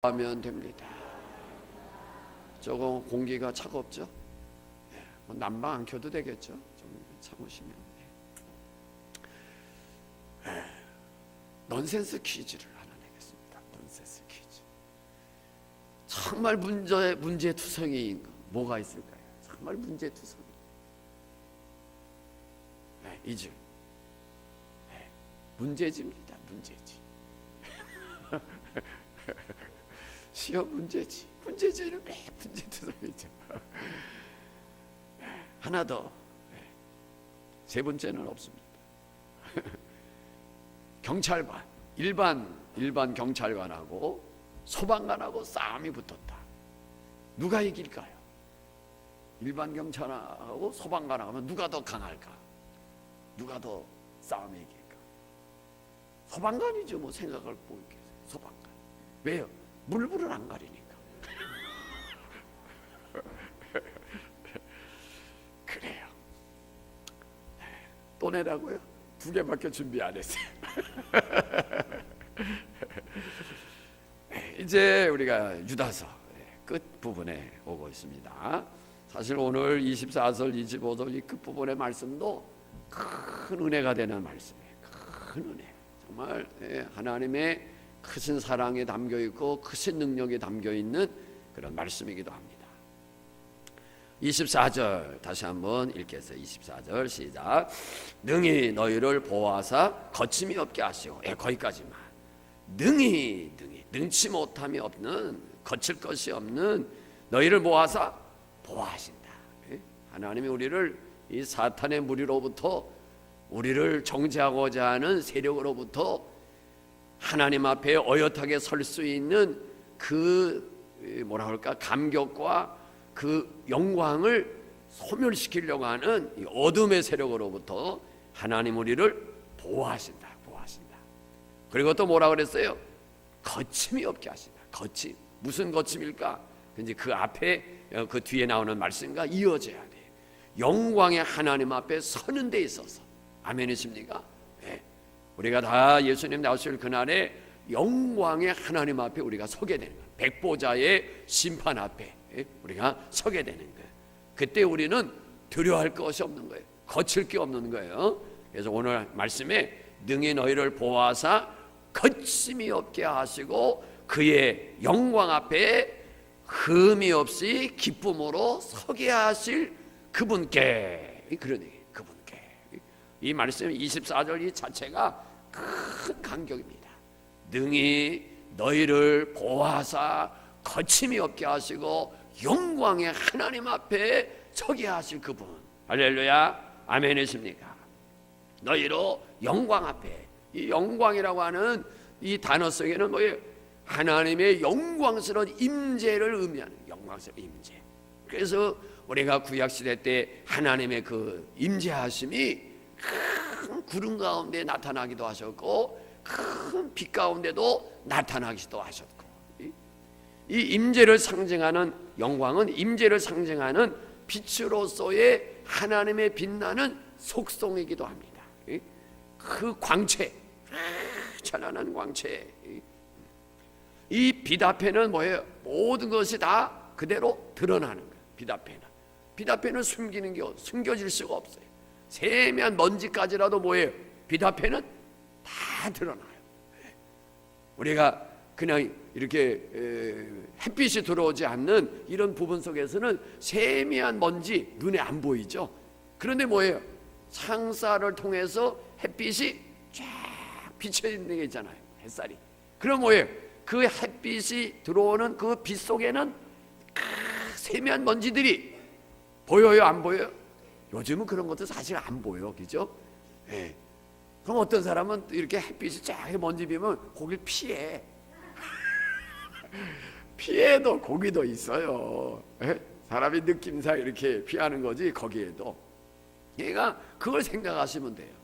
하면 됩니다. 조금 공기가 차갑죠? 난방 안 켜도 되겠죠? 좀 참으시면. 넌센스 퀴즈를 하나 내겠습니다. 넌센스 퀴즈. 정말 문제투성이인 거 뭐가 있을까요? 정말 문제투성이. 이제 문제지입니다. 문제지. 시험 문제지. 문제지는 매 문제투성이죠. 하나 더. 세 번째는 없습니다. 경찰관, 일반 경찰관하고 소방관하고 싸움이 붙었다. 누가 이길까요? 일반 경찰하고 소방관하고 하면 누가 더 강할까? 누가 더 싸움에 이길까? 소방관이죠. 뭐 생각할 거 있겠어요. 소방관. 왜요? 물불을 안 가리니까. 그래요. 또 내라고요? 2개밖에 준비 안 했어요. 이제 우리가 유다서 끝 부분에 오고 있습니다. 사실 오늘 24절, 25절 이 끝 부분의 말씀도 큰 은혜가 되는 말씀이에요. 큰 은혜. 정말 하나님의 크신 사랑에 담겨 있고 크신 능력이 담겨 있는 그런 말씀이기도 합니다. 24절 다시 한번 읽겠어요. 24절 시작. 능히 너희를 보호하사 거침이 없게 하시고, 거기까지만. 능히 능치 못함이 없는, 거칠 것이 없는 너희를 보호하사 보호하신다. 하나님이 우리를 이 사탄의 무리로부터, 우리를 정죄하고자 하는 세력으로부터 하나님 앞에 어엿하게 설 수 있는 그 뭐라 그럴까, 감격과 그 영광을 소멸시키려고 하는 이 어둠의 세력으로부터 하나님 우리를 보호하신다. 그리고 또 뭐라 그랬어요? 거침이 없게 하신다. 거침. 무슨 거침일까? 이제 그 앞에, 그 뒤에 나오는 말씀과 이어져야 돼. 영광의 하나님 앞에 서는 데 있어서. 아멘이십니까? 네. 우리가 다 예수님 나오실 그날에 영광의 하나님 앞에 우리가 서게 되는 거예요. 백보자의 심판 앞에 우리가 서게 되는 거예요. 그때 우리는 두려워할 것이 없는 거예요. 거칠 게 없는 거예요. 그래서 오늘 말씀에 능히 너희를 보호하사 거침이 없게 하시고 그의 영광 앞에 흠이 없이 기쁨으로 서게 하실 그분께, 그러니 그분께. 이 말씀 24절 이 자체가 큰 간격입니다. 능히 너희를 보호하사 거침이 없게 하시고 영광의 하나님 앞에 서게 하실 그분. 할렐루야. 아멘이십니까? 너희로 영광 앞에. 이 영광이라고 하는 이 단어 속에는 뭐예요? 하나님의 영광스러운 임재를 의미하는 영광스러운 임재. 그래서 우리가 구약시대 때 하나님의 그 임재하심이 큰 구름 가운데 나타나기도 하셨고 큰 빛 가운데도 나타나기도 하셨고, 이 임재를 상징하는 영광은 임재를 상징하는 빛으로서의 하나님의 빛나는 속성이기도 합니다. 그 광채, 찬란한 광채. 이 빛 앞에는 뭐예요? 모든 것이 다 그대로 드러나는 거예요. 빛 앞에는 숨겨질 수가 없어요. 세미한 먼지까지라도 뭐예요? 빛 앞에는 다 드러나요. 우리가 그냥 이렇게 햇빛이 들어오지 않는 이런 부분 속에서는 세미한 먼지 눈에 안 보이죠. 그런데 뭐예요? 창살을 통해서 햇빛이 쫙 비쳐 있는 게 있잖아요. 햇살이. 그럼 뭐예요? 그 햇빛이 들어오는 그 빛 속에는 세미한 먼지들이 보여요? 안 보여요? 요즘은 그런 것도 사실 안 보여, 그죠? 네. 그럼 어떤 사람은 이렇게 햇빛이 쫙 먼지 비면 거길 피해. 피해도 거기도 있어요. 네? 사람이 느낌상 이렇게 피하는 거지 거기에도. 얘가 그걸 생각하시면 돼요.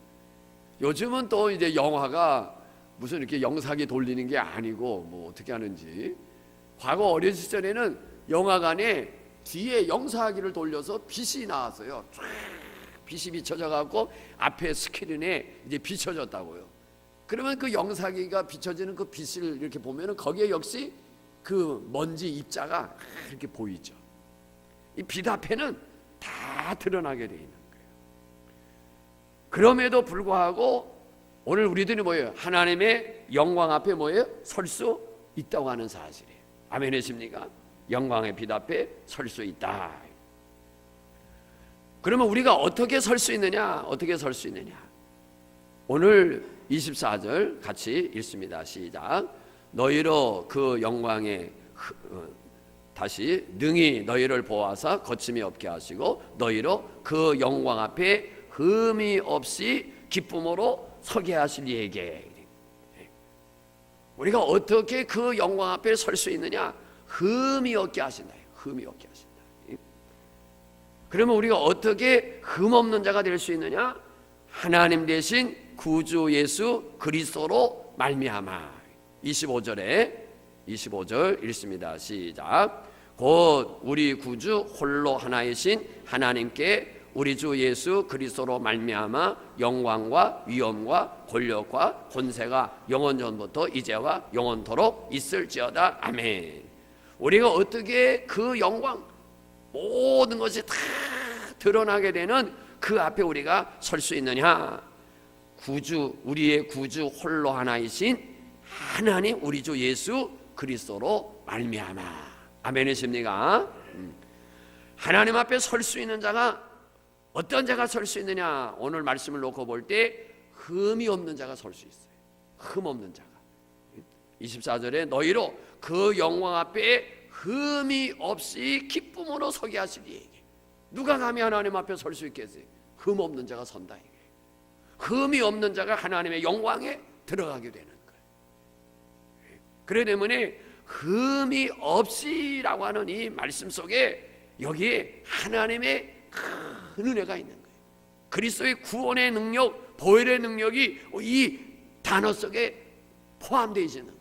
요즘은 또 이제 영화가 무슨 이렇게 영상이 돌리는 게 아니고 뭐 어떻게 하는지, 과거 어린 시절에는 영화관에 뒤에 영상기를 돌려서 빛이 나왔어요. 쫙 빛이 비춰져 갖고 앞에 스크린에 이제 비춰졌다고요. 그러면 그 영상기가 비춰지는 그 빛을 이렇게 보면은 거기에 역시 그 먼지 입자가 이렇게 보이죠. 이 빛 앞에는 다 드러나게 되어 있는 거예요. 그럼에도 불구하고 오늘 우리들이 뭐예요? 하나님의 영광 앞에 뭐예요? 설 수 있다고 하는 사실이에요. 아멘이십니까? 영광의 빛 앞에 설 수 있다. 그러면 우리가 어떻게 설 수 있느냐? 어떻게 설 수 있느냐? 오늘 24절 같이 읽습니다. 시작. 너희로 그 영광의 다시 능히 너희를 보아사 거침이 없게 하시고 너희로 그 영광 앞에 흠이 없이 기쁨으로 서게 하실 이에게. 우리가 어떻게 그 영광 앞에 설 수 있느냐? 흠이 없게 하신다. 흠이 없게 하신다. 그러면 우리가 어떻게 흠 없는 자가 될 수 있느냐? 하나님 대신 구주 예수 그리스도로 말미암아. 25절 읽습니다. 시작. 곧 우리 구주 홀로 하나이신 하나님께 우리 주 예수 그리스도로 말미암아 영광과 위엄과 권력과 권세가 영원 전부터 이제와 영원토록 있을지어다. 아멘. 우리가 어떻게 그 영광 모든 것이 다 드러나게 되는 그 앞에 우리가 설 수 있느냐? 구주, 우리의 구주 홀로 하나이신 하나님 우리 주 예수 그리스도로 말미암아. 아멘이십니까? 하나님 앞에 설 수 있는 자가 어떤 자가 설 수 있느냐? 오늘 말씀을 놓고 볼 때 흠이 없는 자가 설 수 있어요. 흠 없는 자가. 24절에 너희로 그 영광 앞에 흠이 없이 기쁨으로 서게 하시니. 누가 감히 하나님 앞에 설 수 있겠어요? 흠 없는 자가 선다. 흠이 없는 자가 하나님의 영광에 들어가게 되는 거예요. 그래 때문에 흠이 없이라고 하는 이 말씀 속에 여기에 하나님의 큰 은혜가 있는 거예요. 그리스도의 구원의 능력, 보혈의 능력이 이 단어 속에 포함되어 있는 거예요.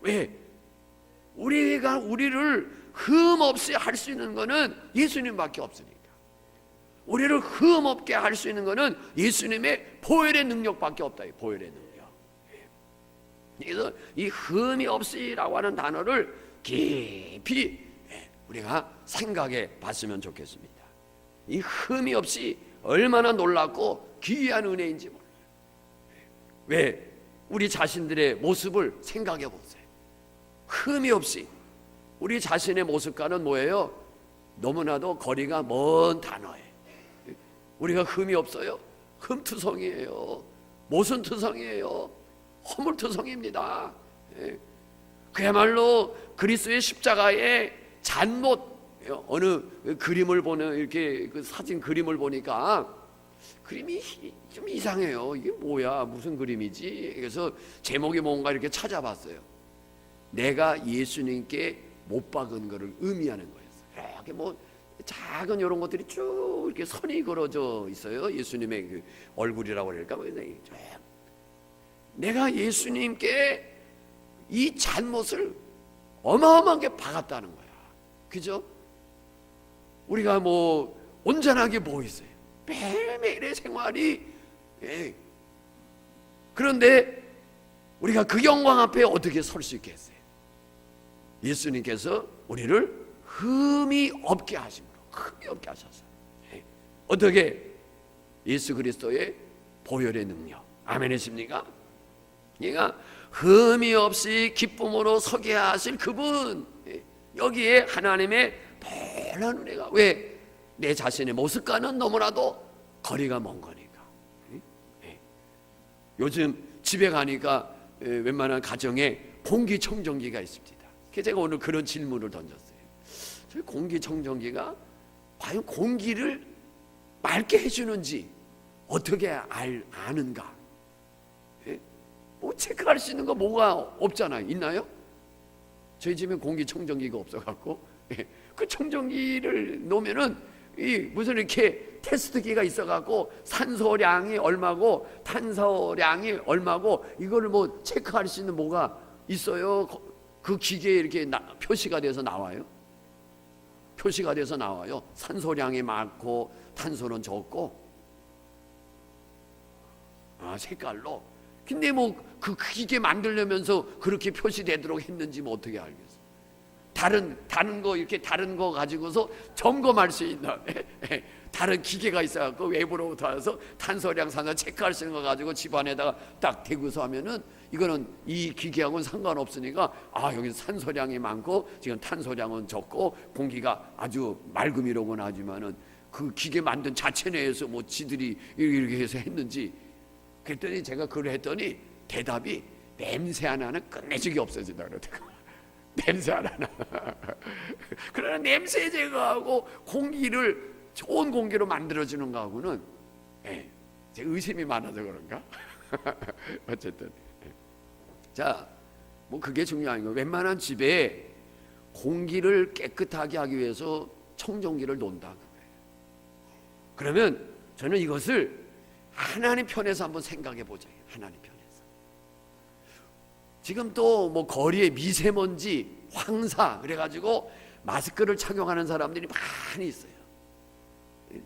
왜? 우리가 우리를 흠 없이 할 수 있는 것은 예수님밖에 없으니까. 우리를 흠 없게 할 수 있는 것은 예수님의 보혈의 능력밖에 없다. 보혈의 능력. 그래서 이 흠이 없이라고 하는 단어를 깊이 우리가 생각해 봤으면 좋겠습니다. 이 흠이 없이 얼마나 놀랍고 귀한 은혜인지 몰라요. 왜? 우리 자신들의 모습을 생각해 보세요. 흠이 없이 우리 자신의 모습과는 뭐예요? 너무나도 거리가 먼 단어예요. 우리가 흠이 없어요? 흠투성이에요. 모순투성이에요. 허물투성입니다. 그야말로 그리스도의 십자가의 잔못, 어느 그림을 보는 이렇게 그 사진 그림을 보니까 그림이 좀 이상해요. 이게 뭐야? 무슨 그림이지? 그래서 제목이 뭔가 이렇게 찾아봤어요. 내가 예수님께 못 박은 것을 의미하는 거였어요. 이렇게 뭐 작은 이런 것들이 쭉 이렇게 선이 그어져 있어요. 예수님의 그 얼굴이라고 그럴까? 내가 예수님께 이 잔못을 어마어마하게 박았다는 거야. 그죠? 우리가 뭐 온전하게 뭐 있어요? 매일매일의 생활이. 그런데 우리가 그 영광 앞에 어떻게 설 수 있겠어요? 예수님께서 우리를 흠이 없게 하심으로, 흠이 없게 하셔서. 어떻게? 예수 그리스도의 보혈의 능력. 아멘이십니까? 얘가 흠이 없이 기쁨으로 서게 하실 그분. 여기에 하나님의 놀라운 은혜가. 왜? 내 자신의 모습과는 너무나도 거리가 먼 거니까. 요즘 집에 가니까 웬만한 가정에 공기청정기가 있습니다. 그래서 제가 오늘 그런 질문을 던졌어요. 저희 공기청정기가 과연 공기를 맑게 해주는지 어떻게 아는가? 뭐 체크할 수 있는 거 뭐가 없잖아요. 있나요? 저희 집에 공기청정기가 없어갖고 그 청정기를 놓으면은 이 무슨 이렇게 테스트기가 있어갖고 산소량이 얼마고 탄소량이 얼마고 이거를 뭐 체크할 수 있는 뭐가 있어요. 그 기계에 이렇게 표시가 돼서 나와요. 표시가 돼서 나와요. 산소량이 많고 탄소는 적고 색깔로. 근데 뭐 그 기계 만들려면서 그렇게 표시되도록 했는지 뭐 어떻게 알겠어? 다른 거 이렇게 다른 거 가지고서 점검할 수 있는 다른 기계가 있어갖고 외부로부터 와서 탄소량 산소 체크할 수 있는 거 가지고 집안에다가 딱 대고서 하면은 이거는 이 기계하고는 상관없으니까 여기 산소량이 많고 지금 탄소량은 적고 공기가 아주 맑음이로구나 하지만은 그 기계 만든 자체 내에서 뭐 지들이 이렇게 해서 했는지 그랬더니 제가 그걸 했더니 대답이 냄새 하나는 끝내주기 없어진다 그러더라고요. 냄새 하나는 그러나 냄새 제거하고 공기를 좋은 공기로 만들어주는 거하고는 제 의심이 많아서 그런가? 어쨌든 자, 뭐 그게 중요한 거예요. 웬만한 집에 공기를 깨끗하게 하기 위해서 청정기를 놓는다 그거예요. 그러면 저는 이것을 하나님 편에서 한번 생각해 보자. 하나님 편에서 지금 또 뭐 거리에 미세먼지 황사 그래가지고 마스크를 착용하는 사람들이 많이 있어요.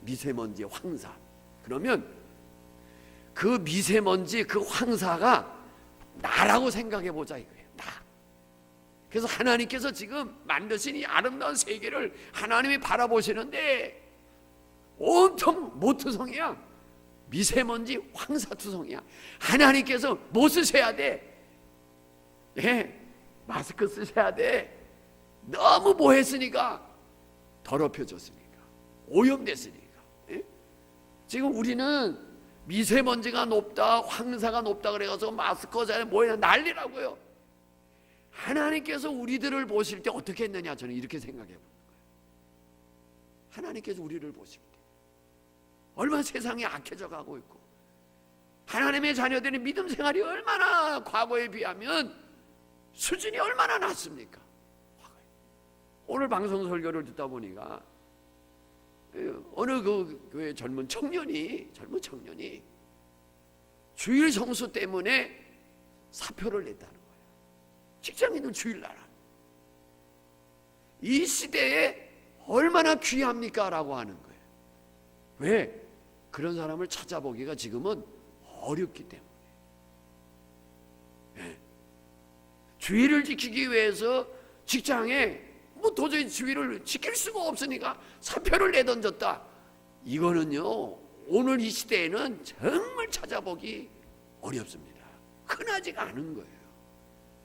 미세먼지 황사. 그러면 그 미세먼지 그 황사가 나라고 생각해 보자 이거예요. 나. 그래서 하나님께서 지금 만드신 이 아름다운 세계를 하나님이 바라보시는데 온통 모투성이야. 미세먼지 황사투성이야. 하나님께서 뭐 쓰셔야 돼? 마스크 쓰셔야 돼. 너무 뭐 했으니까 더럽혀졌으니까 오염됐으니까. 지금 우리는 미세먼지가 높다 황사가 높다 그래가지고 마스크 잘 뭐야 난리라고요. 하나님께서 우리들을 보실 때 어떻게 했느냐 저는 이렇게 생각해 보는 거예요. 하나님께서 우리를 보실 때 얼마나 세상이 악해져 가고 있고 하나님의 자녀들의 믿음 생활이 얼마나 과거에 비하면 수준이 얼마나 낮습니까? 오늘 방송 설교를 듣다 보니까 어느 그 교회 젊은 청년이 주일 성수 때문에 사표를 냈다는 거예요. 직장인은 주일날 이 시대에 얼마나 귀합니까? 라고 하는 거예요. 왜? 그런 사람을 찾아보기가 지금은 어렵기 때문에. 주의를 지키기 위해서 직장에 뭐 도저히 주의를 지킬 수가 없으니까 사표를 내던졌다. 이거는요 오늘 이 시대에는 정말 찾아보기 어렵습니다. 흔하지가 않은 거예요.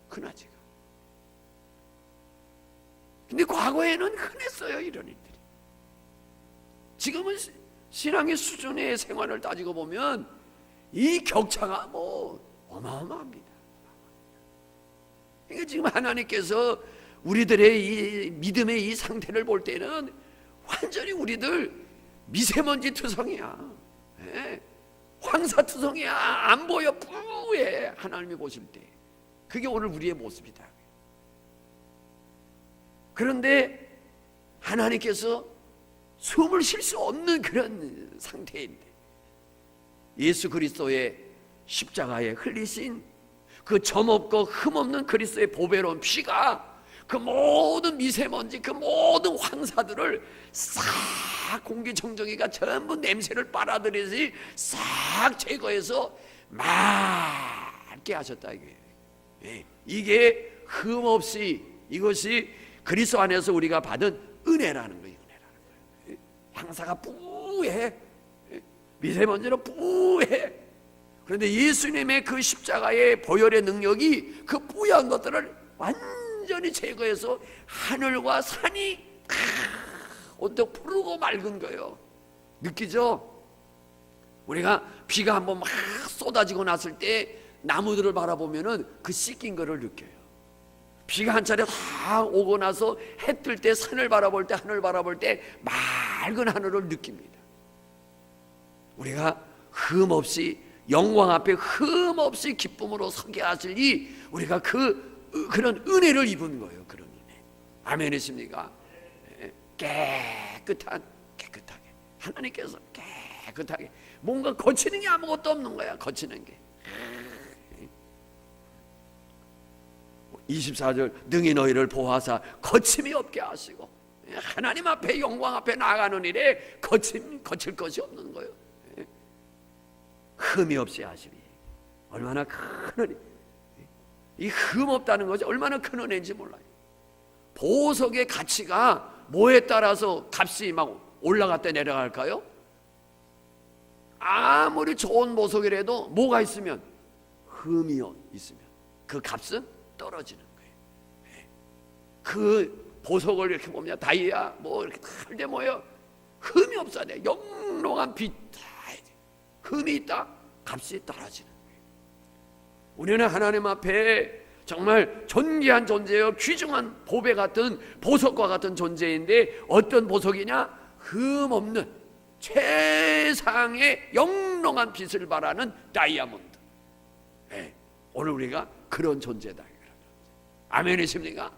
흔하지가. 근데 과거에는 흔했어요 이런 일들이. 지금은 신앙의 수준의 생활을 따지고 보면 이 격차가 뭐 어마어마합니다. 그러니까 지금 하나님께서 우리들의 이 믿음의 이 상태를 볼 때는 완전히 우리들 미세먼지 투성이야. 황사투성이야. 안 보여. 뿌해. 하나님이 보실 때 그게 오늘 우리의 모습이다. 그런데 하나님께서 숨을 쉴 수 없는 그런 상태인데 예수 그리스도의 십자가에 흘리신 그 점없고 흠없는 그리스도의 보배로운 피가 그 모든 미세먼지 그 모든 황사들을 싹 공기청정기가 전부 냄새를 빨아들이듯이 싹 제거해서 맑게 하셨다 이게. 이게 흠없이 이것이 그리스도 안에서 우리가 받은 은혜라는 거예요. 황사가 뿌해 미세먼지는 뿌해. 그런데 예수님의 그 십자가의 보혈의 능력이 그 뿌연 것들을 완전히 제거해서 하늘과 산이 온통 푸르고 맑은 거예요. 느끼죠? 우리가 비가 한번 막 쏟아지고 났을 때 나무들을 바라보면은 그 씻긴 거를 느껴요. 비가 한 차례 다 오고 나서 해 뜰 때 산을 바라볼 때 하늘 바라볼 때 맑은 하늘을 느낍니다. 우리가 흠없이 영광 앞에 흠없이 기쁨으로 서게 하시니 우리가 그런 은혜를 입은 거예요. 그런 은혜. 아멘이십니까? 깨끗하게 하나님께서 깨끗하게 뭔가 거치는 게 아무것도 없는 거야. 거치는 게 24절 능히 너희를 보호하사 거침이 없게 하시고 하나님 앞에 영광 앞에 나아가는 일에 거칠 것이 없는 거예요. 흠이 없이 하시니 얼마나 큰 은혜. 이 흠 없다는 것이 얼마나 큰 은혜인지 몰라요. 보석의 가치가 뭐에 따라서 값이 막 올라갔다 내려갈까요? 아무리 좋은 보석이라도 뭐가 있으면, 흠이 있으면 그 값은 떨어지는 거예요. 그 보석을 이렇게 보면 다이아 뭐 이렇게 달대 모여 흠이 없어야 돼. 영롱한 빛, 흠이 있다, 값이 떨어지는 거예요. 우리는 하나님 앞에 정말 존귀한 존재요, 귀중한 보배 같은 보석과 같은 존재인데, 어떤 보석이냐? 흠 없는 최상의 영롱한 빛을 발하는 다이아몬드. 오늘 우리가 그런 존재다. 아멘이십니까?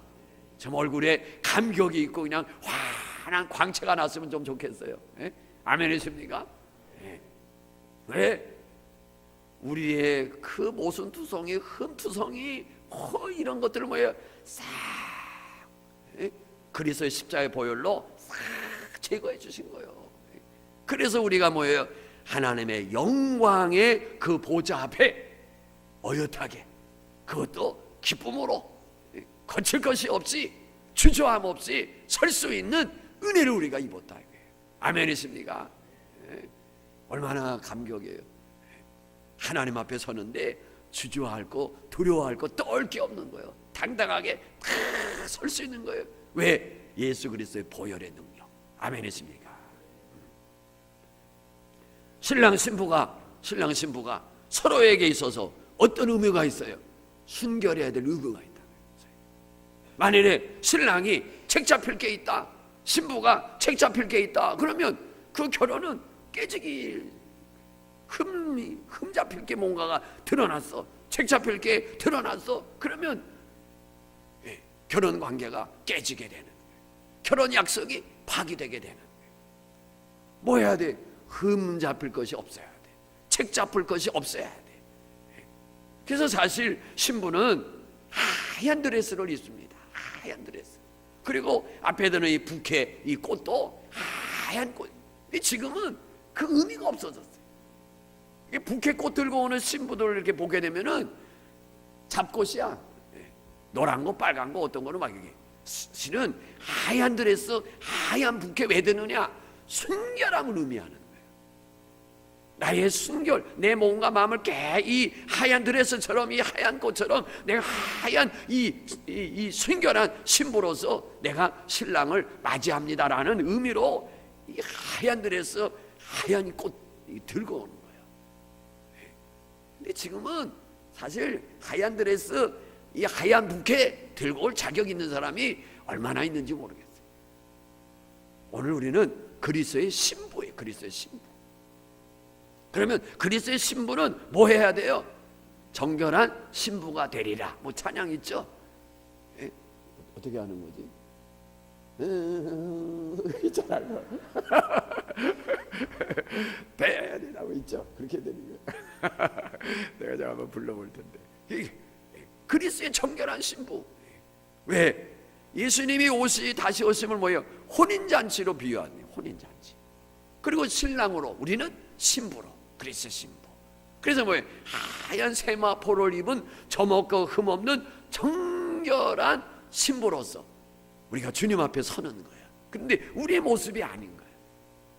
좀 얼굴에 감격이 있고 그냥 환한 광채가 났으면 좀 좋겠어요. 아멘이십니까? 왜? 우리의 그 모순투성이, 흠투성이 이런 것들을 뭐예요? 싹 그리스도의 십자가의 보혈로 싹 제거해 주신 거예요. 그래서 우리가 뭐예요? 하나님의 영광의 그 보좌 앞에 어엿하게, 그것도 기쁨으로, 거칠 것이 없이, 주저함 없이 설 수 있는 은혜를 우리가 입었다. 아멘이십니까? 얼마나 감격이에요. 하나님 앞에 서는데 주저할 거, 두려워할 거, 떨 게 없는 거예요. 당당하게 설 수 있는 거예요. 왜? 예수 그리스도의 보혈의 능력. 아멘이십니까? 신랑 신부가 서로에게 있어서 어떤 의무가 있어요? 순결해야 될 의무가 있다. 만일에 신랑이 책 잡힐 게 있다, 신부가 책 잡힐 게 있다, 그러면 그 결혼은 깨지기, 흠 잡힐 게 뭔가가 드러났어, 책 잡힐 게 드러났어, 그러면 결혼 관계가 깨지게 되는 거예요. 결혼 약속이 파기되게 되는 거예요. 뭐 해야 돼? 흠 잡힐 것이 없어야 돼. 책 잡힐 것이 없어야 돼. 그래서 사실 신부는 하얀 드레스를 입습니다. 하얀 드레스. 그리고 앞에 드는 이 부케, 이 꽃도 하얀 꽃. 지금은 그 의미가 없어졌어요. 부케 꽃 들고 오는 신부들 이렇게 보게 되면은 잡꽃이야. 노란 거, 빨간 거, 어떤 거는 막 이게. 실은 하얀 드레스, 하얀 부케 왜 드느냐? 순결함을 의미하는 거예요. 나의 순결, 내 몸과 마음을 이 하얀 드레스처럼, 이 하얀 꽃처럼 내가 하얀 이 순결한 신부로서 내가 신랑을 맞이합니다라는 의미로 이 하얀 드레스, 하얀 꽃 들고 오는 거예요. 근데 지금은 사실 하얀 드레스, 이 하얀 부케 들고 올 자격 있는 사람이 얼마나 있는지 모르겠어요. 오늘 우리는 그리스도의 신부예요. 그리스도의 신부. 그러면 그리스도의 신부는 뭐 해야 돼요? 정결한 신부가 되리라. 뭐 찬양 있죠? 어떻게 하는 거지? 잘 알고 벨이라고 있죠? 그렇게 되는 거예요. 내가 좀 한번 불러볼 텐데. 그리스도의 정결한 신부. 왜? 예수님이 다시 오심을 뭐예요? 혼인잔치로 비유하네요. 혼인잔치. 그리고 신랑으로, 우리는 신부로, 그리스도 신부. 그래서 뭐예요? 하얀 세마포를 입은 점없고 흠없는 정결한 신부로서 우리가 주님 앞에 서는 거예요. 그런데 우리의 모습이 아닌 거예요.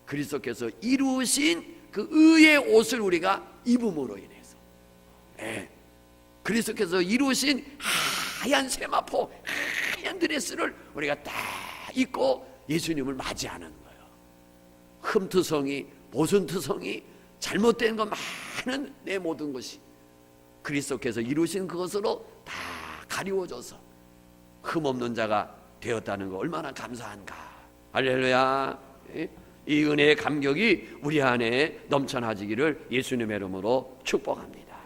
그리스도께서 이루신 그 의의 옷을 우리가 입음으로 인해서, 그리스도께서 이루신 하얀 세마포, 하얀 드레스를 우리가 딱 입고 예수님을 맞이하는 거예요. 흠투성이, 모순투성이, 잘못된 것 많은 내 모든 것이 그리스도께서 이루신 그것으로 다 가리워져서 흠없는 자가 되었다는 거 얼마나 감사한가. 할렐루야. 이 은혜의 감격이 우리 안에 넘쳐나지기를 예수님의 이름으로 축복합니다.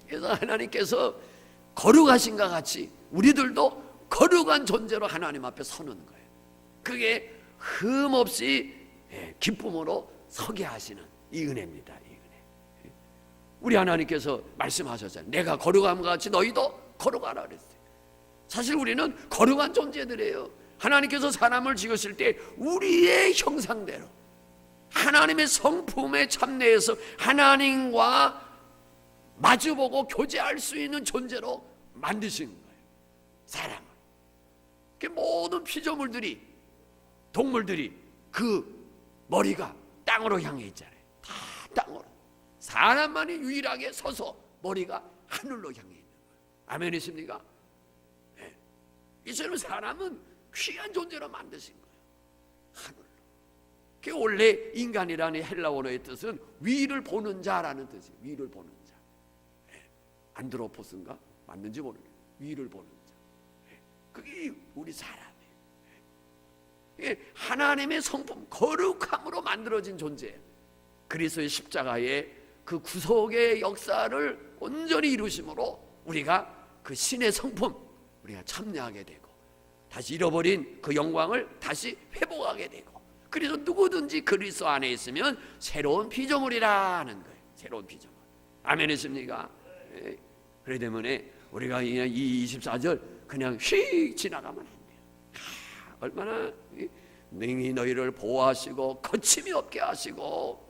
그래서 하나님께서 거룩하신 것 같이 우리들도 거룩한 존재로 하나님 앞에 서는 거예요. 그게 흠없이 기쁨으로 서게 하시는 이 은혜입니다. 이 은혜. 우리 하나님께서 말씀하셨잖아요. 내가 거룩함과 같이 너희도 거룩하라 그랬어요. 사실 우리는 거룩한 존재들이에요. 하나님께서 사람을 지으실 때 우리의 형상대로 하나님의 성품에 참내해서 하나님과 마주보고 교제할 수 있는 존재로 만드신 거예요. 사람을. 그 모든 피조물들이, 동물들이 그 머리가 땅으로 향해 있잖아요. 다 땅으로. 사람만이 유일하게 서서 머리가 하늘로 향해 있는 거예요. 아멘이십니까? 네. 이처럼 사람은 귀한 존재로 만드신 거예요. 하늘로. 그 원래 인간이라는 헬라어의 뜻은 위를 보는 자라는 뜻이에요. 위를 보는 자. 네. 안드로포스인가? 맞는지 모르겠어요. 위를 보는 자. 네. 그게 우리 사람이에요. 네. 하나님의 성품, 거룩함으로 만들어진 존재예요. 그리스도의 십자가의 그 구속의 역사를 온전히 이루심으로 우리가 그 신의 성품, 우리가 참여하게 되고 다시 잃어버린 그 영광을 다시 회복하게 되고, 그래서 누구든지 그리스도 안에 있으면 새로운 피조물이라는 거예요. 새로운 피조물. 아멘이십니까? 네. 그렇기 때문에 우리가 이 24절 그냥 휙 지나가면 안 돼요. 얼마나 능히 너희를 보호하시고 거침이 없게 하시고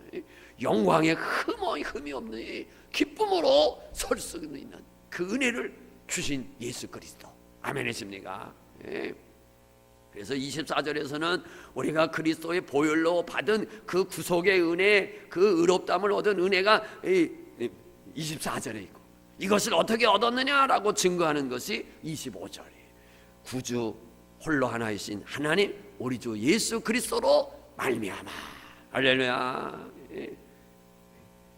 영광의 흠이 없는 기쁨으로 설 수 있는 그 은혜를 주신 예수 그리스도. 아멘이십니까? 예. 그래서 24절에서는 우리가 그리스도의 보혈로 받은 그 구속의 은혜, 그 의롭다함을 얻은 은혜가 24절에 있고, 이것을 어떻게 얻었느냐라고 증거하는 것이 25절이에요. 구주 홀로 하나이신 하나님 우리 주 예수 그리스도로 말미암아. 할렐루야.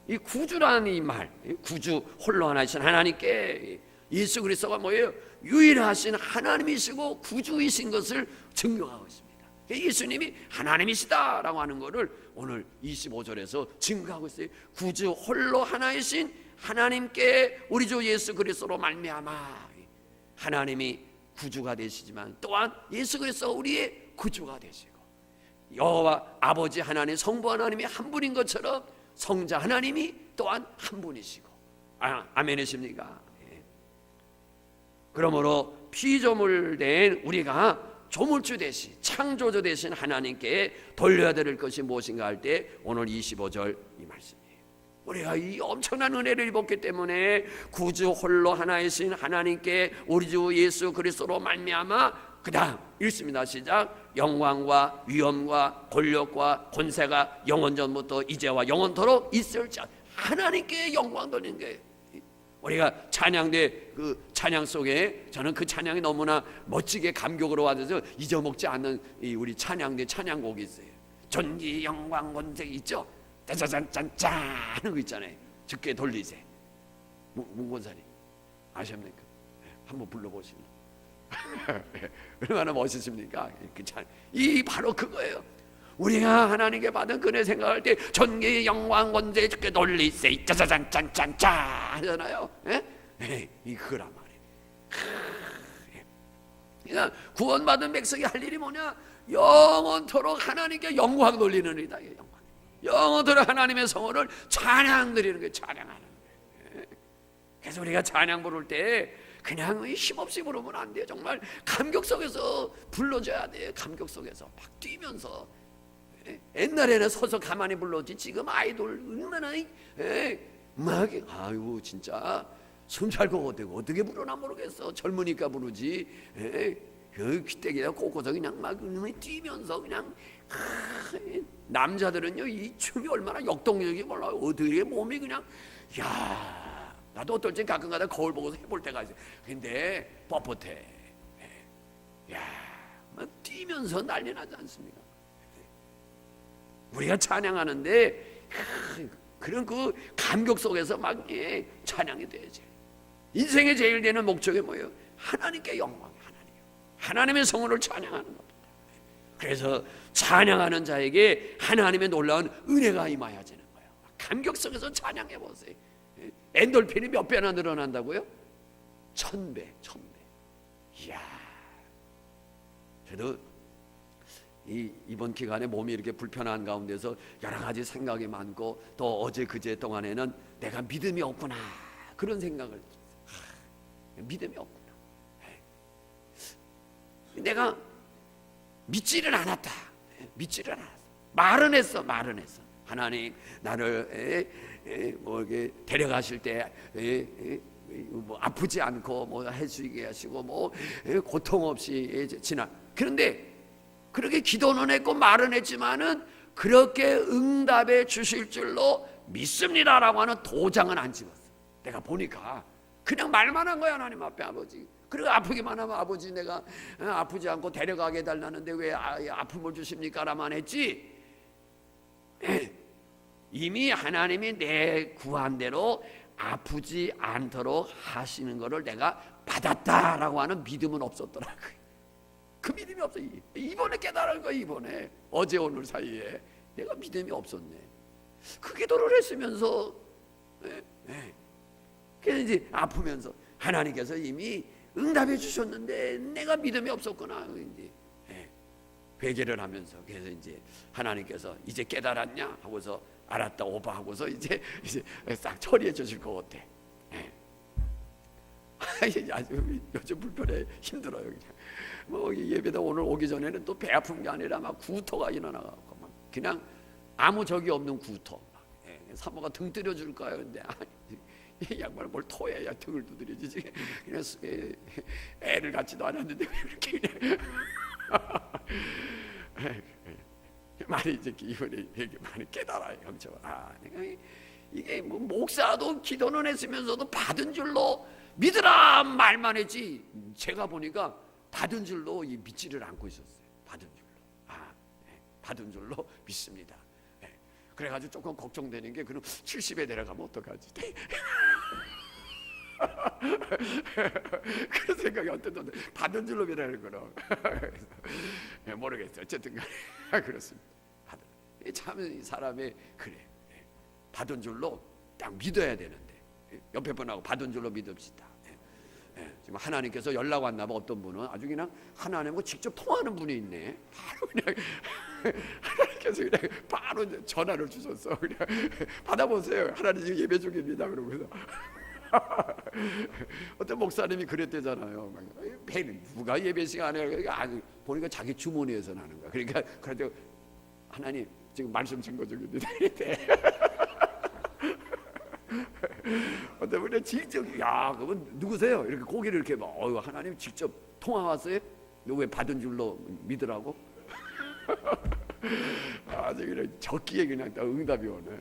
이 구주라는 이 말, 구주 홀로 하나이신 하나님께 예수 그리스도가 뭐예요? 유일하신 하나님이시고 구주이신 것을 증명하고 있습니다. 예수님이 하나님이시다라고 하는 것을 오늘 25절에서 증거하고 있어요. 구주 홀로 하나이신 하나님께 우리 주 예수 그리스도로 말미암아. 하나님이 구주가 되시지만 또한 예수 그리스도가 우리의 구주가 되시고, 여호와 아버지 하나님, 성부 하나님이 한 분인 것처럼 성자 하나님이 또한 한 분이시고. 아멘이십니까? 예. 그러므로 피조물 된 우리가 조물주 되신, 창조주 되신 하나님께 돌려야 될 것이 무엇인가 할 때 오늘 25절 이 말씀이에요. 우리가 이 엄청난 은혜를 입었기 때문에 구주 홀로 하나이신 하나님께 우리 주 예수 그리스도로 말미암아, 그 다음 읽습니다. 시작. 영광과 위엄과 권력과 권세가 영원 전부터 이제와 영원토록 있을 자, 하나님께 영광 돌리는 거예요. 우리가 찬양대 그 찬양 속에 저는 그 찬양이 너무나 멋지게 감격으로 와서 잊어먹지 않는 이 우리 찬양대 찬양곡이 있어요. 존귀 영광 권세 있죠. 짜자잔짠짠 하는 거 있잖아요. 즉게 돌리세. 문권사님 아십니까? 한번 불러보시면 얼마나 멋있습니까? 이 바로 그거예요. 우리가 하나님께 받은 그네 생각할 때 존귀 영광 권세 즉게 돌리세 짜자잔짠짠짠 하잖아요. 이 그거란 말이에요. 그러니까 구원받은 백성이 할 일이 뭐냐? 영원토록 하나님께 영광 돌리는 일이다. 영원토록 하나님의 성호를 찬양 드리는 거예요. 찬양하는 거예요. 그래서 우리가 찬양 부를 때 그냥 힘없이 부르면 안 돼요. 정말 감격 속에서 불러줘야 돼요. 감격 속에서 막 뛰면서. 옛날에는 서서 가만히 불렀지 지금 아이돌 얼마나 막 아이고 진짜 숨 찰고 어떻게 부르나 모르겠어. 젊으니까 부르지. 그 귀때기에다 꽂고서 그냥 막 뛰면서 그냥. 남자들은요 이 춤이 얼마나 역동적인지 몰라요. 어떻게 몸이 그냥 야, 나도 어떨 땐 가끔가다 거울 보고서 해볼 때가 있어요. 근데 뻣뻣해. 야, 막 뛰면서 난리 나지 않습니까? 우리가 찬양하는데 그런 그 감격 속에서 막 찬양이 돼야지. 인생의 제일 되는 목적이 뭐예요? 하나님께 영광, 하나님의 성호를 찬양하는 겁니다. 그래서 찬양하는 자에게 하나님의 놀라운 은혜가 임하여 지는 거예요. 감격 속에서 찬양해 보세요. 엔돌핀이 몇 배나 늘어난다고요? 1000배. 이야. 저도 이번 기간에 몸이 이렇게 불편한 가운데서 여러 가지 생각이 많고 또 어제 그제 동안에는 내가 믿음이 없구나 그런 생각을 믿음이 없구나. 내가 믿지를 않았다. 말은 했어. 하나님 나를 뭐 이렇게 데려가실 때 뭐 아프지 않고 뭐 해주게 하시고 뭐 고통 없이 지나. 그런데 그렇게 기도는 했고 말은 했지만은 그렇게 응답해 주실 줄로 믿습니다라고 하는 도장은 안 찍었어. 내가 보니까 그냥 말만 한 거야. 하나님 앞에 아버지. 그리고 아프기만 하면 아버지 내가 아프지 않고 데려가게 해달라는데 왜 아픔을 주십니까? 라만 했지. 이미 하나님이 내 구한 대로 아프지 않도록 하시는 것을 내가 받았다라고 하는 믿음은 없었더라고요. 그 믿음이 없어. 이번에 깨달은 거야. 이번에 어제 오늘 사이에 내가 믿음이 없었네. 그 기도를 했으면서 그래서 이제 아프면서 하나님께서 이미 응답해 주셨는데 내가 믿음이 없었구나. 이제 회개를 하면서 그래서 이제 하나님께서 이제 깨달았냐 하고서 알았다 오바 하고서 이제 싹 처리해 주실 것 같아. 아주 요즘 불편해 힘들어요. 그냥 뭐 예배다 오늘 오기 전에는 또 배 아픈 게 아니라 막 구토가 일어나갖고 막 그냥 아무 적이 없는 구토. 사모가 등 때려줄까요? 근데 이 양말 뭘 토해야 등을 두드리지. 그냥 애를 갖지도 않았는데 왜 이렇게 그냥 많이 이제 이번에 많이 깨달아요. 형처. 내가 이게 뭐 목사도 기도는 했으면서도 받은 줄로 믿으라 말만 했지. 제가 보니까 받은 줄로 이 믿지를 않고 있었어요. 받은 줄로. 받은 줄로 믿습니다. 그래가지고 조금 걱정되는 게 그럼 70에 내려가면 어떡하지? 그런 생각이 어떤 받은 줄로 믿으라는 거로 모르겠어요. 어쨌든 간에 그렇습니다. 참 사람이 그래. 받은 줄로 딱 믿어야 되는데 옆에 분하고 받은 줄로 믿읍시다. 지금 하나님께서 연락 왔나 봐. 어떤 분은 아주 그냥 하나님과 직접 통하는 분이 있네. 바로 그냥 하나님께서 그냥 바로 전화를 주셨어. 그냥 받아보세요. 하나님 지금 예배 중입니다. 그러고서 어떤 목사님이 그랬대잖아요. 누가 예배 시간에 보니까 자기 주머니에서 나는 거야. 그러니까 그래도 하나님 지금 말씀 증거 중입니다. 어떤 분이 직접 그분 누구세요? 이렇게 고개를 이렇게 막 하나님 직접 통화 왔어요? 너 왜 받은 줄로 믿으라고? 아주 그냥 적기에 그냥 다 응답이 오네.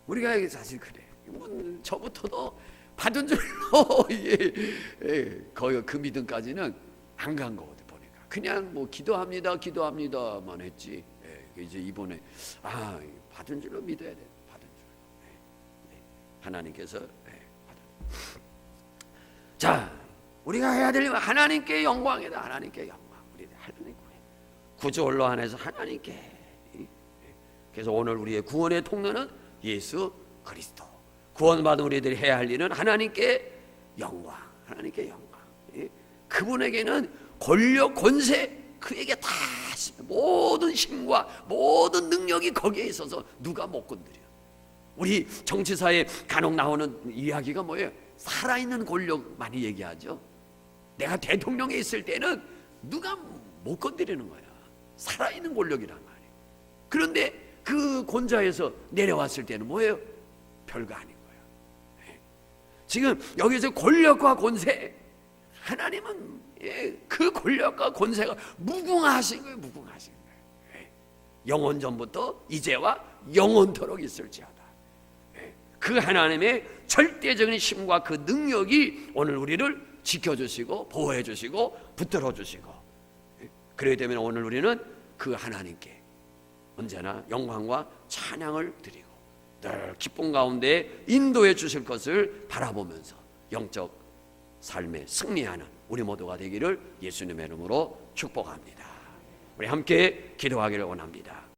우리가 사실 그래. 저부터도 받은 줄로 거의 그 믿음까지는 안 간 거거든. 보니까 그냥 뭐 기도합니다만 했지. 이제 이번에 받은 줄로 믿어야 돼. 받은 줄로. 하나님께서 자, 우리가 해야 될 일은 하나님께 영광이다. 하나님께 영광. 우리 하나님 구주로 안에서 하나님께. 그래서 오늘 우리의 구원의 통로는 예수 그리스도. 구원받은 우리들이 해야 할 일은 하나님께 영광. 하나님께 영광. 그분에게는 권력, 권세 그에게 다 모든 힘과 모든 능력이 거기에 있어서 누가 못 건드려. 우리 정치사에 간혹 나오는 이야기가 뭐예요? 살아있는 권력 많이 얘기하죠. 내가 대통령에 있을 때는 누가 못 건드리는 거야. 살아있는 권력이란 말이에요. 그런데 그 권좌에서 내려왔을 때는 뭐예요? 별거 아닌 거야. 지금 여기서 권력과 권세, 하나님은 그 권력과 권세가 무궁하신 거예요. 무궁하신 거예요. 영원 전부터 이제와 영원토록 있을지어다. 그 하나님의 절대적인 힘과 그 능력이 오늘 우리를 지켜주시고 보호해주시고 붙들어주시고, 그렇기 때문에 오늘 우리는 그 하나님께 언제나 영광과 찬양을 드리고 늘 기쁨 가운데 인도해 주실 것을 바라보면서 영적 삶에 승리하는 우리 모두가 되기를 예수님의 이름으로 축복합니다. 우리 함께 기도하기를 원합니다.